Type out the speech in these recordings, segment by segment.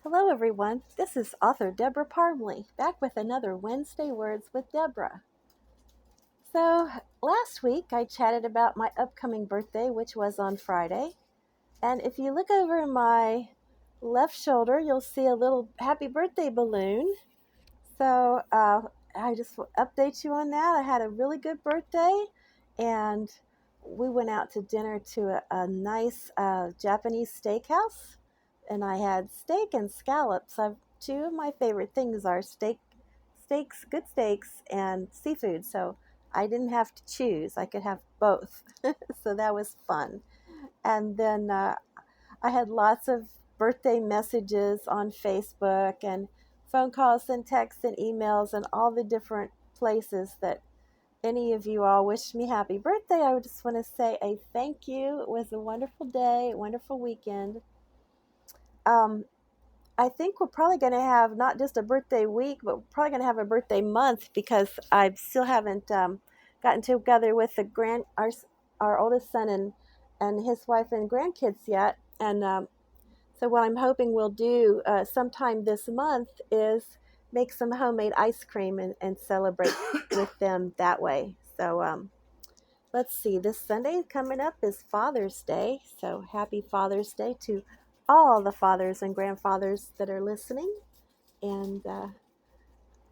Hello, everyone. This is author Debra Parmley, back with another Wednesday Words with Debra. So, last week I chatted about my upcoming birthday, which was on Friday. And if you look over my left shoulder, you'll see a little happy birthday balloon. So, I just will update you on that. I had a really good birthday, and we went out to dinner to a nice Japanese steakhouse, and I had steak and scallops. Two of my favorite things are good steaks, and seafood. So I didn't have to choose; I could have both. So that was fun. And then I had lots of birthday messages on Facebook and phone calls and texts and emails and all the different places that any of you all wished me happy birthday. I would just want to say a thank you. It was a wonderful day, wonderful weekend. Um, I think we're probably going to have not just a birthday week, but we're probably going to have a birthday month because I still haven't gotten together with our oldest son and his wife and grandkids yet. And so what I'm hoping we'll do sometime this month is make some homemade ice cream and celebrate with them that way. So let's see, this Sunday coming up is Father's Day. So happy Father's Day to all the fathers and grandfathers that are listening. And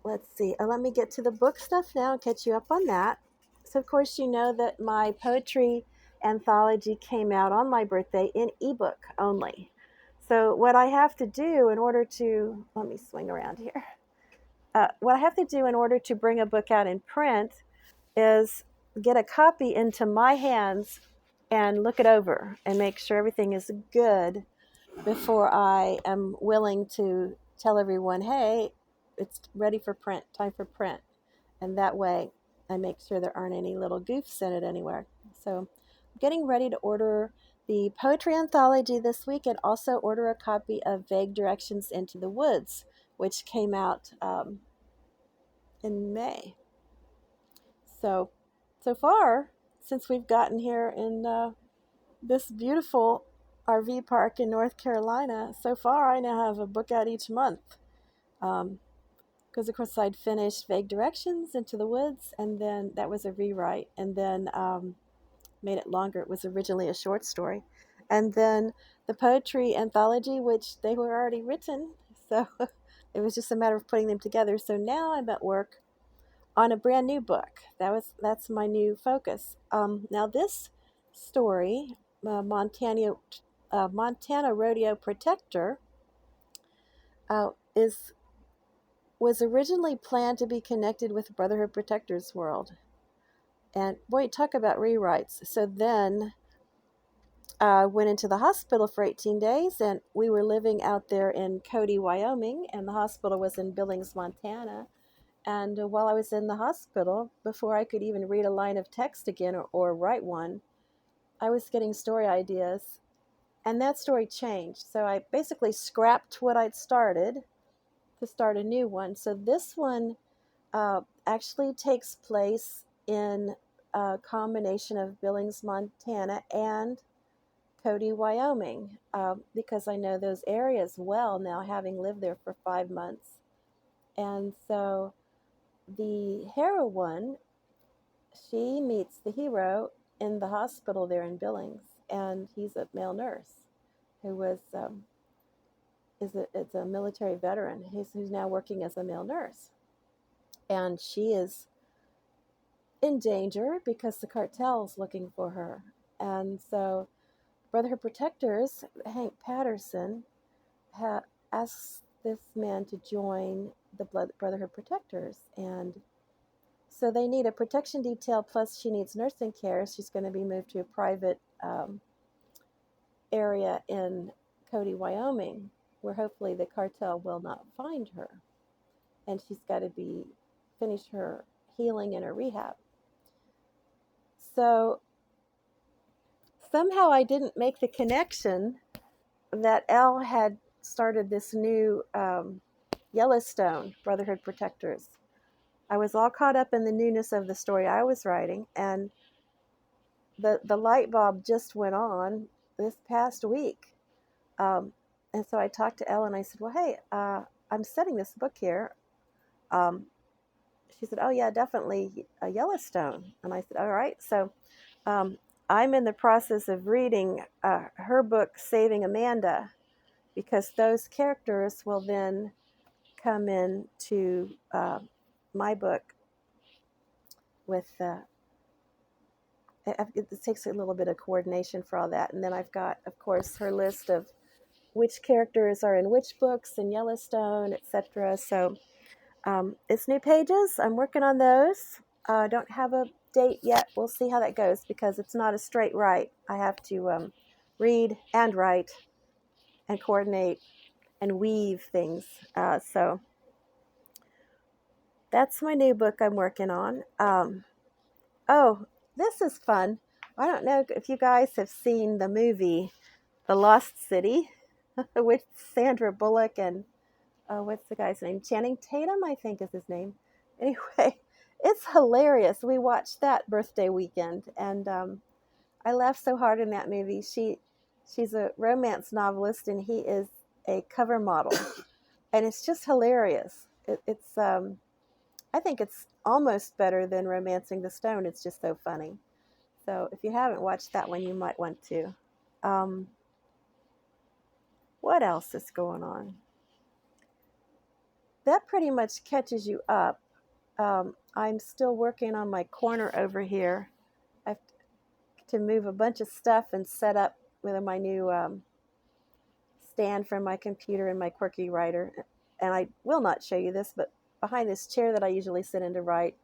let's see, let me get to the book stuff now and catch you up on that. So, of course, you know that my poetry anthology came out on my birthday in ebook only. So, what I have to do in order to, let me swing around here. What I have to do in order to bring a book out in print is get a copy into my hands and look it over and make sure everything is good before I am willing to tell everyone, hey, it's ready for print, time for print. And that way I make sure there aren't any little goofs in it anywhere. So I'm getting ready to order the poetry anthology this week and also order a copy of Vague Directions into the Woods, which came out in May. So far, since we've gotten here in this beautiful RV park in North Carolina, so far I now have a book out each month. Because, of course, I'd finished Vague Directions into the Woods, and then that was a rewrite, and then made it longer. It was originally a short story. And then the poetry anthology, which they were already written, so it was just a matter of putting them together. So now I'm at work on a brand new book. That's my new focus. Now this story, Montana Rodeo Protector, is was originally planned to be connected with Brotherhood Protector's world. And boy, talk about rewrites. So then I went into the hospital for 18 days, and we were living out there in Cody, Wyoming, and the hospital was in Billings, Montana. And while I was in the hospital, before I could even read a line of text again or write one, I was getting story ideas. And that story changed. So I basically scrapped what I'd started to start a new one. So this one actually takes place in a combination of Billings, Montana, and Cody, Wyoming, because I know those areas well now, having lived there for 5 months. And so the heroine, she meets the hero in the hospital there in Billings, and he's a male nurse who is a military veteran who's now working as a male nurse, and she is in danger because the cartel's looking for her. And so Brotherhood Protectors, Hank Patterson, asks this man to join the Brotherhood Protectors. And so they need a protection detail, plus she needs nursing care. She's going to be moved to a private area in Cody, Wyoming, where hopefully the cartel will not find her. And she's got to finish her healing and her rehab. So somehow I didn't make the connection that Elle had started this new Yellowstone Brotherhood Protectors. I was all caught up in the newness of the story I was writing, and the light bulb just went on this past week. And so I talked to Elle and I said, well, hey, I'm setting this book here. Um, she said, oh, yeah, definitely Yellowstone. And I said, all right. So um, I'm in the process of reading her book, Saving Amanda, because those characters will then come into my book with it takes a little bit of coordination for all that. And then I've got, of course, her list of which characters are in which books in Yellowstone, etc. So it's new pages. I'm working on those. Don't have a date yet. We'll see how that goes because it's not a straight write. I have to read and write and coordinate and weave things. So that's my new book I'm working on. Oh, this is fun. I don't know if you guys have seen the movie The Lost City with Sandra Bullock and what's the guy's name? Channing Tatum, I think is his name. Anyway, it's hilarious. We watched that birthday weekend, and I laughed so hard in that movie. She's a romance novelist, and he is a cover model, and it's just hilarious. It's I think it's almost better than Romancing the Stone. It's just so funny. So if you haven't watched that one, you might want to. Um, what else is going on? That pretty much catches you up. I'm still working on my corner over here. I have to move a bunch of stuff and set up with my new stand for my computer and my quirky writer. And I will not show you this, but behind this chair that I usually sit in to write,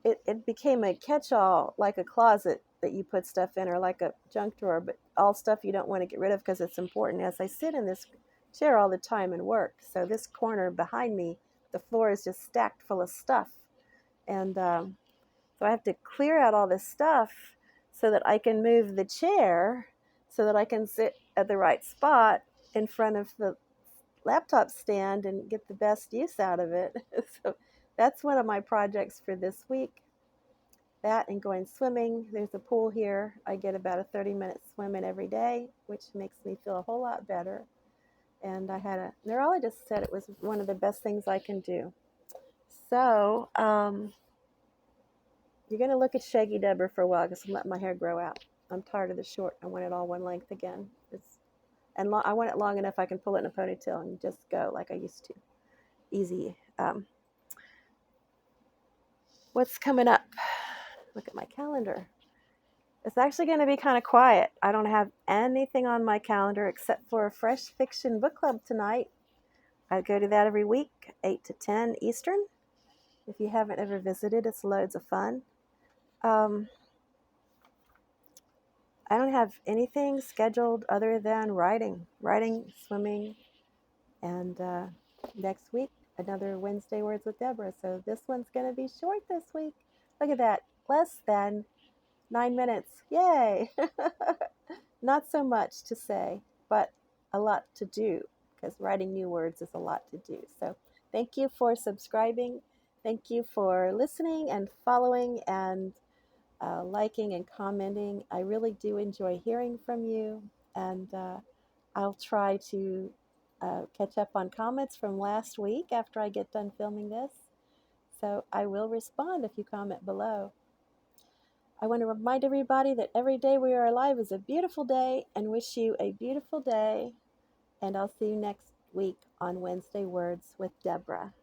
it became a catch-all, like a closet that you put stuff in, or like a junk drawer, but all stuff you don't want to get rid of because it's important, as I sit in this chair all the time and work. So this corner behind me, the floor is just stacked full of stuff. And so I have to clear out all this stuff so that I can move the chair so that I can sit at the right spot in front of the laptop stand and get the best use out of it. So that's one of my projects for this week. That and going swimming. There's a pool here. I get about a 30-minute swim in every day, which makes me feel a whole lot better. And I had a neurologist said it was one of the best things I can do. So you're going to look at Shaggy Debra for a while because I'm letting my hair grow out. I'm tired of the short. I want it all one length again. I want it long enough I can pull it in a ponytail and just go like I used to. Easy. What's coming up? Look at my calendar. It's actually going to be kind of quiet. I don't have anything on my calendar except for a fresh fiction book club tonight. I go to that every week, 8 to 10 Eastern. If you haven't ever visited, it's loads of fun. I don't have anything scheduled other than writing, swimming, and next week, another Wednesday Words with Debra. So this one's going to be short this week. Look at that, less than 9 minutes. Yay! Not so much to say, but a lot to do, because writing new words is a lot to do. So thank you for subscribing. Thank you for listening and following and liking and commenting. I really do enjoy hearing from you, and I'll try to catch up on comments from last week after I get done filming this. So I will respond if you comment below. I want to remind everybody that every day we are alive is a beautiful day, and wish you a beautiful day. And I'll see you next week on Wednesday Words with Debra.